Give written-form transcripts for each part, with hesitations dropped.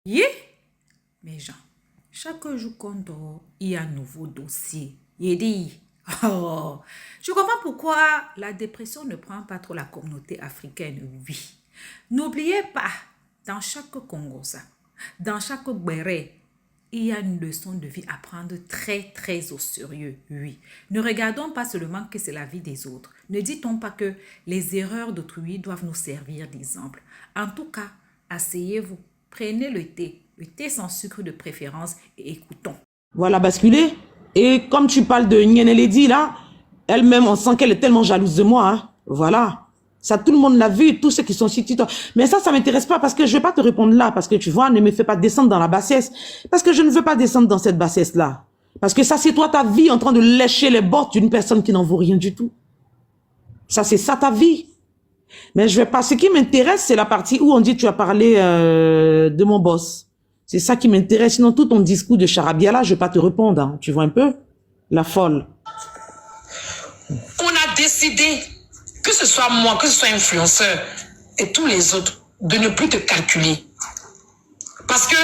Yeah, mes gens, chaque jour qu'on dort, il y a un nouveau dossier. Il dit, oh, je comprends pourquoi la dépression ne prend pas trop la communauté africaine, oui. N'oubliez pas, dans chaque Congosa, dans chaque Béré, il y a une leçon de vie à prendre très, très au sérieux, oui. Ne regardons pas seulement que c'est la vie des autres. Ne dit-on pas que les erreurs d'autrui doivent nous servir d'exemple. En tout cas, asseyez-vous, prenez le thé sans sucre de préférence et écoutons. Voilà, basculer. Et comme tu parles de Nyene Lady, là, elle-même, on sent qu'elle est tellement jalouse de moi. Hein. Voilà. Ça, tout le monde l'a vu, tous ceux qui sont sur TikTok. Mais ça m'intéresse pas parce que je vais pas te répondre là. Parce que tu vois, ne me fais pas descendre dans la bassesse. Parce que je ne veux pas descendre dans cette bassesse-là. Parce que ça, c'est toi, ta vie, en train de lécher les bottes d'une personne qui n'en vaut rien du tout. Ça, c'est ça, ta vie. Mais je vais pas. Ce qui m'intéresse, c'est la partie où on dit tu as parlé de mon boss. C'est ça qui m'intéresse. Sinon, tout ton discours de charabia là, je vais pas te répondre. Hein. Tu vois un peu? La folle. On a décidé, que ce soit moi, que ce soit influenceur et tous les autres, de ne plus te calculer. Parce que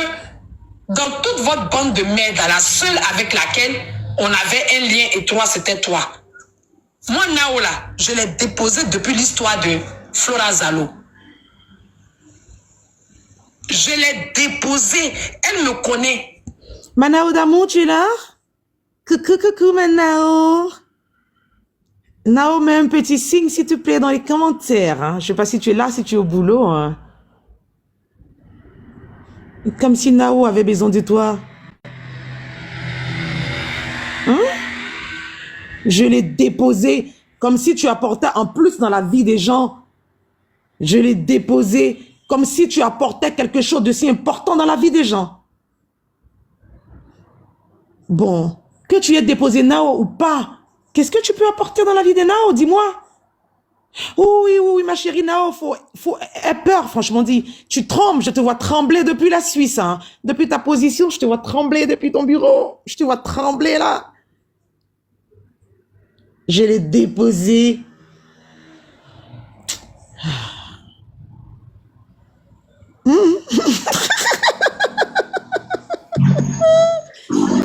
dans toute votre bande de merde, la seule avec laquelle on avait un lien étroit, c'était toi. Moi, Naola, je l'ai déposé depuis l'histoire de Flora Zalo. Je l'ai déposé. Elle me connaît. Manao d'amour, tu es là? Coucou, Manao. Nao, mets un petit signe, s'il te plaît, dans les commentaires. Hein. Je sais pas si tu es là, si tu es au boulot. Hein. Comme si Nao avait besoin de toi. Hein? Je l'ai déposé comme si tu apportais en plus dans la vie des gens. Je l'ai déposé comme si tu apportais quelque chose de si important dans la vie des gens. Bon, que tu aies déposé Nao ou pas, qu'est-ce que tu peux apporter dans la vie de Nao, dis-moi. Oui, ma chérie Nao, aie peur, franchement dit. Tu trembles, je te vois trembler depuis la Suisse. Hein. Depuis ta position, je te vois trembler depuis ton bureau. Je te vois trembler là. Je l'ai déposé.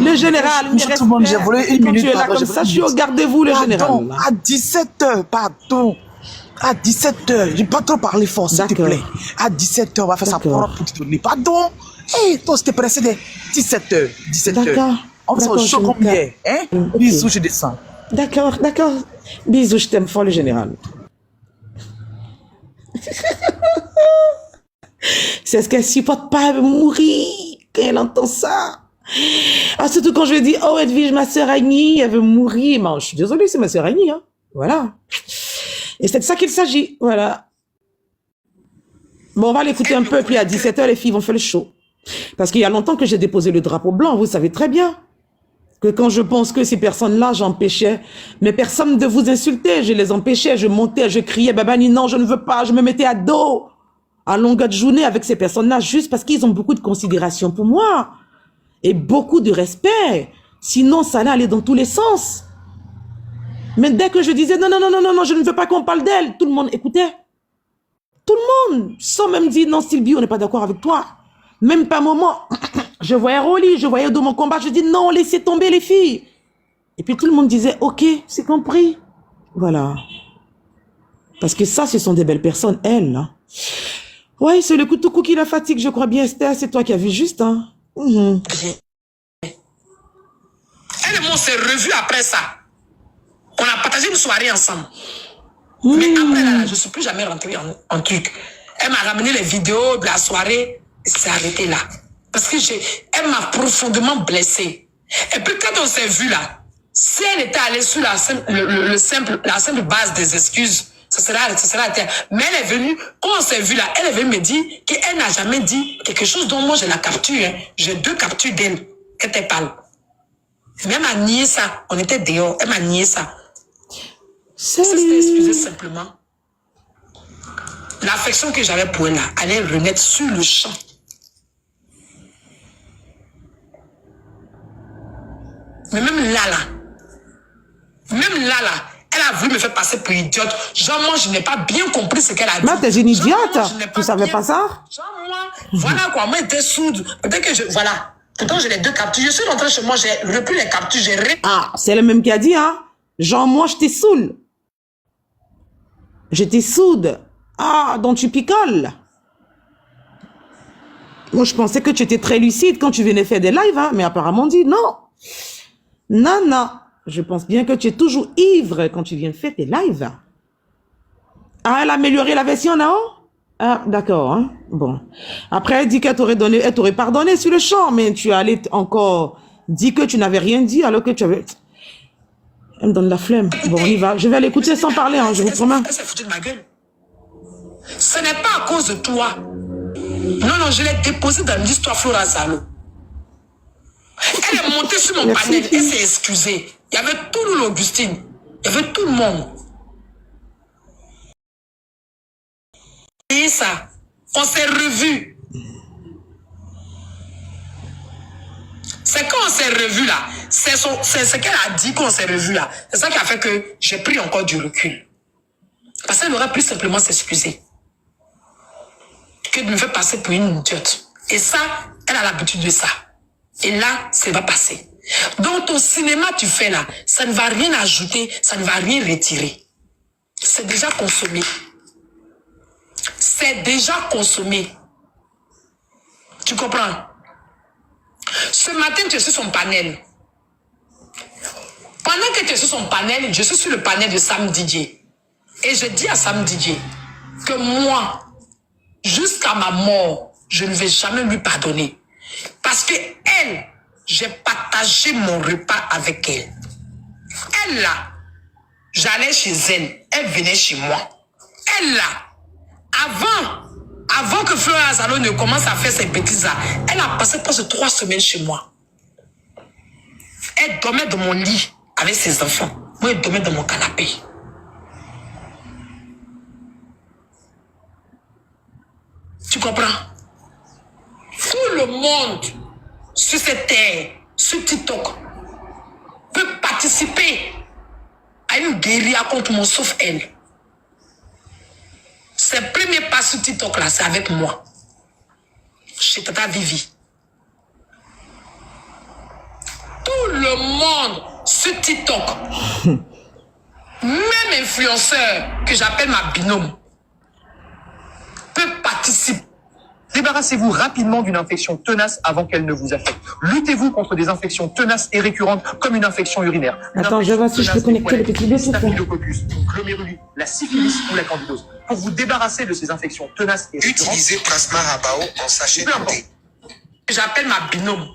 Le général, tout le monde, j'ai volé une minute. Tu es là comme ça, je suis au gardez-vous, le général. À 17h, pardon. À 17h, j'ai pas trop parlé fort, s'il te plaît. À 17h, on va faire sa propre petite tournée. Pardon. Hé, toi, c'était pressé de 17h. 17h. D'accord. On va se chaud comme hier. Hein? Okay. Bisous, je descends. D'accord. Bisous, je t'aime fort, le général. C'est ce qu'elle supporte pas, elle veut mourir quand elle entend ça. Ah, surtout quand je lui dis, oh, Edwige, ma sœur Agni, elle veut mourir. Mais je suis désolée, c'est ma sœur Agni, hein. Voilà. Et c'est de ça qu'il s'agit, voilà. Bon, on va l'écouter un peu, puis à 17h, les filles vont faire le show. Parce qu'il y a longtemps que j'ai déposé le drapeau blanc, vous savez très bien. Que quand je pense que ces personnes-là, j'empêchais mes personnes de vous insulter, je les empêchais, je montais, je criais, babani, non, je ne veux pas, je me mettais à dos, à longueur de journée avec ces personnes-là, juste parce qu'ils ont beaucoup de considération pour moi. Et beaucoup de respect. Sinon, ça allait aller dans tous les sens. Mais dès que je disais, non, je ne veux pas qu'on parle d'elle, tout le monde écoutait. Tout le monde. Sans même dire, non, Sylvie, on n'est pas d'accord avec toi. Même pas un moment. Je voyais Rolly, je voyais dans mon combat, je dis, non, laissez tomber les filles. Et puis tout le monde disait, ok, c'est compris. Voilà. Parce que ça, ce sont des belles personnes, elles. Hein. Oui, c'est le couteau qui la fatigue, je crois bien, Esther, c'est toi qui as vu juste, hein. Elle et moi, on s'est revus après ça. On a partagé une soirée ensemble. Mais après, là, je ne suis plus jamais rentrée en truc. Elle m'a ramené les vidéos de la soirée et c'est arrêté là. Parce que elle m'a profondément blessée. Et puis quand on s'est vu là, si elle était allée sur la simple base des excuses, ça serait été. Mais elle est venue, quand on s'est vu là, elle est venue me dire qu'elle n'a jamais dit quelque chose dont moi j'ai la capture. Hein. J'ai 2 captures d'elle quand elle parle. Mais elle m'a nié ça. On était dehors. Elle m'a nié ça. Salut. Ça s'était excusé simplement. L'affection que j'avais pour elle là, allait renaître sur le champ. Mais même là, elle a voulu me faire passer pour idiote. Genre, moi, je n'ai pas bien compris ce qu'elle a dit. Mais t'es une idiote. Tu savais pas ça? Genre, moi, voilà quoi, moi j'étais sourde. Peut-être que voilà. Pourtant j'ai les deux captures. Je suis rentrée chez moi, j'ai repris les captures, Ah, c'est le même qui a dit, hein. Genre, moi, je t'ai saoule. J'étais soude. Ah, donc tu picoles. Moi, je pensais que tu étais très lucide quand tu venais faire des lives, hein. Mais apparemment, on dit non. Non, non. Je pense bien que tu es toujours ivre quand tu viens faire tes lives. Ah, elle a amélioré la version, non? Ah, d'accord, hein. Bon. Après, elle dit qu'elle t'aurait pardonné sur le champ, mais tu allais encore dire que tu n'avais rien dit alors que tu avais... Elle me donne la flemme. Bon, on y va. Je vais l'écouter sans parler, hein, je vous promets. Elle s'est foutue de ma gueule. Ce n'est pas à cause de toi. Non, non, je l'ai déposé dans l'histoire Flora Zalo. Elle est montée sur mon panel, elle s'est excusée. Il y avait tout l'Augustine. Il y avait tout le monde. Et ça, on s'est revus. C'est quand on s'est revus là, c'est ce qu'elle a dit qu'on s'est revus là. C'est ça qui a fait que j'ai pris encore du recul. Parce qu'elle aurait plus simplement s'excuser que de me faire passer pour une idiote. Et ça, elle a l'habitude de ça. Et là, ça va passer. Donc ton cinéma tu fais là, ça ne va rien ajouter, ça ne va rien retirer. C'est déjà consommé. C'est déjà consommé. Tu comprends? Ce matin, tu es sur son panel. Pendant que tu es sur son panel, je suis sur le panel de Sam Didier. Et je dis à Sam Didier que moi, jusqu'à ma mort, je ne vais jamais lui pardonner. Parce que elle, j'ai partagé mon repas avec elle. Elle là, j'allais chez elle, elle venait chez moi. Elle là, avant que Flora Zalo ne commence à faire ses bêtises là, elle a passé presque 3 semaines chez moi. Elle dormait dans mon lit avec ses enfants. Moi, elle dormait dans mon canapé. Tu comprends? Tout le monde sur cette terre, sur TikTok, peut participer à une guérilla contre moi, sauf elle. Ses premiers pas sur TikTok là, c'est avec moi. Chez Tata Vivi. Tout le monde sur TikTok, même influenceur que j'appelle ma binôme, peut participer. Débarrassez-vous rapidement d'une infection tenace avant qu'elle ne vous affecte. Luttez-vous contre des infections tenaces et récurrentes comme une infection urinaire. Attends, je vois si je peux connecter le petit dossier. Staphylococcus, glomérulie, la syphilis ou la candidose. Pour vous débarrasser de ces infections tenaces et récurrentes, utilisez Plasma Rabao en sachet de thé. J'appelle ma binôme,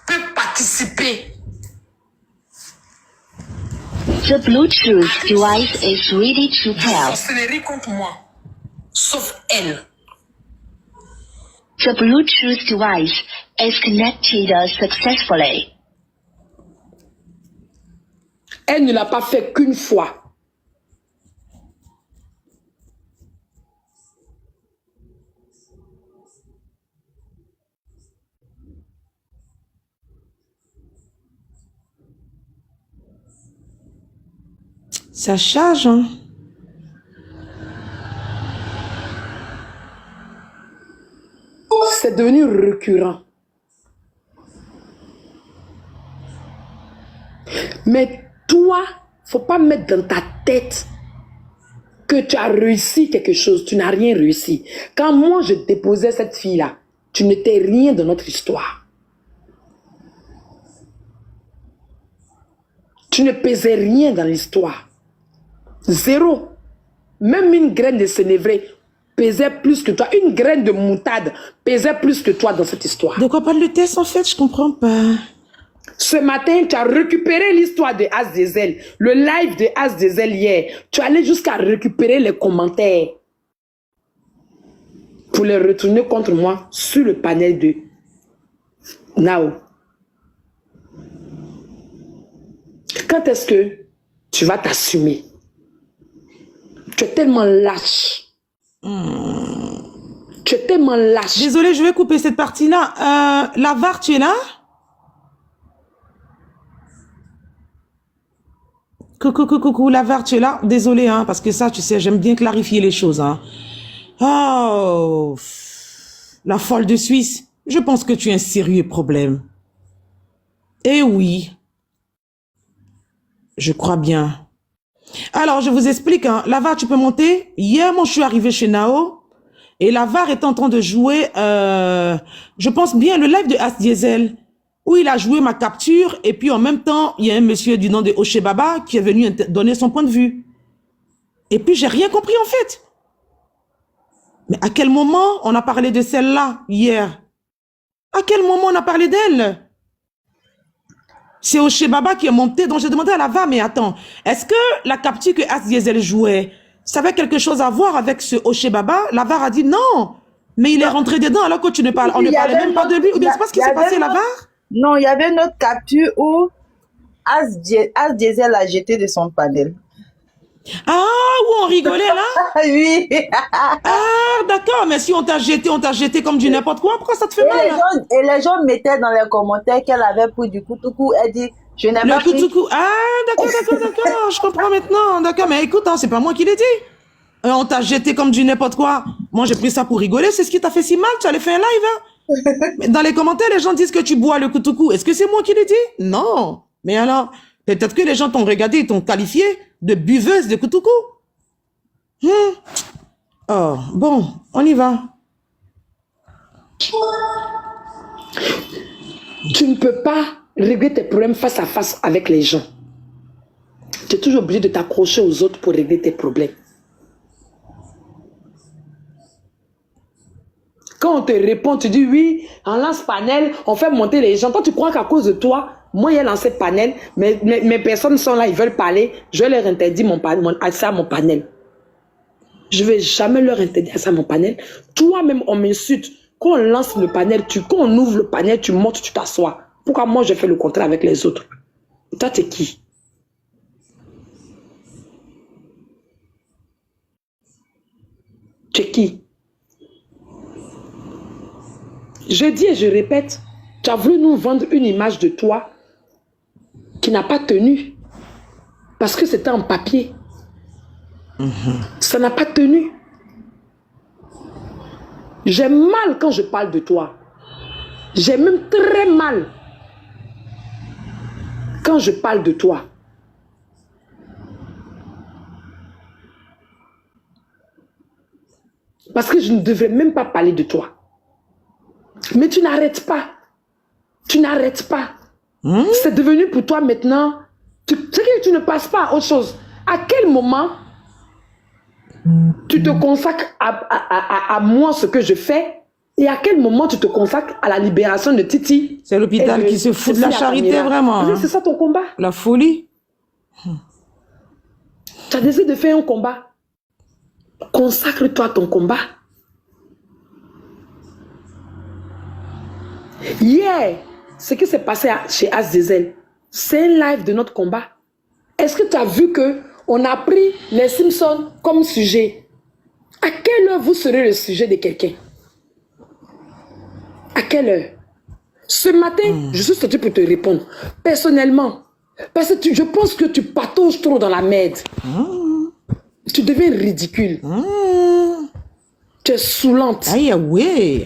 peut participer. The Bluetooth device is ready to help. Sorcellerie contre moi, sauf elle. The Bluetooth device is connected successfully. Elle ne l'a pas fait qu'une fois. Ça charge, hein. C'est devenu récurrent. Mais toi, faut pas mettre dans ta tête que tu as réussi quelque chose. Tu n'as rien réussi. Quand moi, je déposais cette fille-là, tu n'étais rien dans notre histoire. Tu ne pesais rien dans l'histoire. Zéro. Même une graine de sénévré pesait plus que toi. Une graine de moutarde pesait plus que toi dans cette histoire. De quoi parle le test en fait? Je comprends pas. Ce matin, tu as récupéré l'histoire de Azazel, le live de Azazel hier. Tu allais jusqu'à récupérer les commentaires pour les retourner contre moi sur le panel de Nao. Quand est-ce que tu vas t'assumer? Tu es tellement lâche. Tu es tellement lâche. Désolée, je vais couper cette partie-là. Lavar, tu es là? Coucou, Lavar, tu es là? Désolée, hein, parce que ça, tu sais, j'aime bien clarifier les choses, hein. Oh, la folle de Suisse, je pense que tu as un sérieux problème. Eh oui, je crois bien. Alors, je vous explique, hein. Lavar, tu peux monter? Hier, moi, je suis arrivé chez Nao et Lavar est en train de jouer, je pense bien, le live de As Diesel, où il a joué ma capture et puis en même temps, il y a un monsieur du nom de Oche Baba qui est venu donner son point de vue. Et puis, j'ai rien compris en fait. Mais à quel moment on a parlé de celle-là hier? À quel moment on a parlé d'elle? C'est Oche Baba qui est monté, donc j'ai demandé à Lavar, mais attends, est-ce que la capture que As Diesel jouait, ça avait quelque chose à voir avec ce Oche Baba? Lavar a dit non, mais il est rentré dedans alors que tu ne parles, on ne parlait même pas de lui, ou bien c'est pas ce qui s'est passé, Lavar? Non, il y avait une autre capture où As Diesel a jeté de son panel. Ah, où on rigolait là? Oui. Ah, d'accord, mais si on t'a jeté comme du n'importe quoi, pourquoi ça te fait mal? Et les gens mettaient dans les commentaires qu'elle avait pris du koutoukou. Elle dit, je n'ai pas pris. Le koutoukou. Ah, d'accord, je comprends maintenant. D'accord, mais écoute, hein, c'est pas moi qui l'ai dit. On t'a jeté comme du n'importe quoi. Moi, j'ai pris ça pour rigoler. C'est ce qui t'a fait si mal. Tu allais faire un live, hein? Mais dans les commentaires, les gens disent que tu bois le koutoukou. Est-ce que c'est moi qui l'ai dit? Non. Mais alors, peut-être que les gens t'ont regardé, ils t'ont qualifié de buveuse de koutoukou. Oh, bon, on y va. Tu ne peux pas régler tes problèmes face à face avec les gens. Tu es toujours obligé de t'accrocher aux autres pour régler tes problèmes. Quand on te répond, tu dis oui, on lance panel, on fait monter les gens. Toi, tu crois qu'à cause de toi, moi, j'ai lancé panel, mes personnes sont là, ils veulent parler, je leur interdis accès à mon panel. Je ne vais jamais leur interdire accès à mon panel. Toi-même, on m'insulte. Quand on lance le panel, quand on ouvre le panel, tu montes, tu t'assois. Pourquoi moi, je fais le contraire avec les autres? Toi, tu es qui? Tu es qui? Je dis et je répète, tu as voulu nous vendre une image de toi qui n'a pas tenu. Parce que c'était en papier. Ça n'a pas tenu. J'ai mal quand je parle de toi. J'ai même très mal quand je parle de toi. Parce que je ne devrais même pas parler de toi. Mais tu n'arrêtes pas. Tu n'arrêtes pas. C'est devenu pour toi maintenant. Tu sais que tu ne passes pas à autre chose. À quel moment tu te consacres à moi, ce que je fais, et à quel moment tu te consacres à la libération de Titi? C'est l'hôpital qui se fout de la charité, vraiment. Hein. C'est ça ton combat. La folie. Tu as décidé de faire un combat. Consacre-toi à ton combat. Hier, ce qui s'est passé chez As Diesel, c'est un live de notre combat. Est-ce que tu as vu qu'on a pris les Simpsons comme sujet? À quelle heure vous serez le sujet de quelqu'un? À quelle heure? Ce matin, je suis sorti pour te répondre. Personnellement, parce que je pense que tu patauges trop dans la merde. Tu deviens ridicule. Tu es saoulante. Aïe, ouais.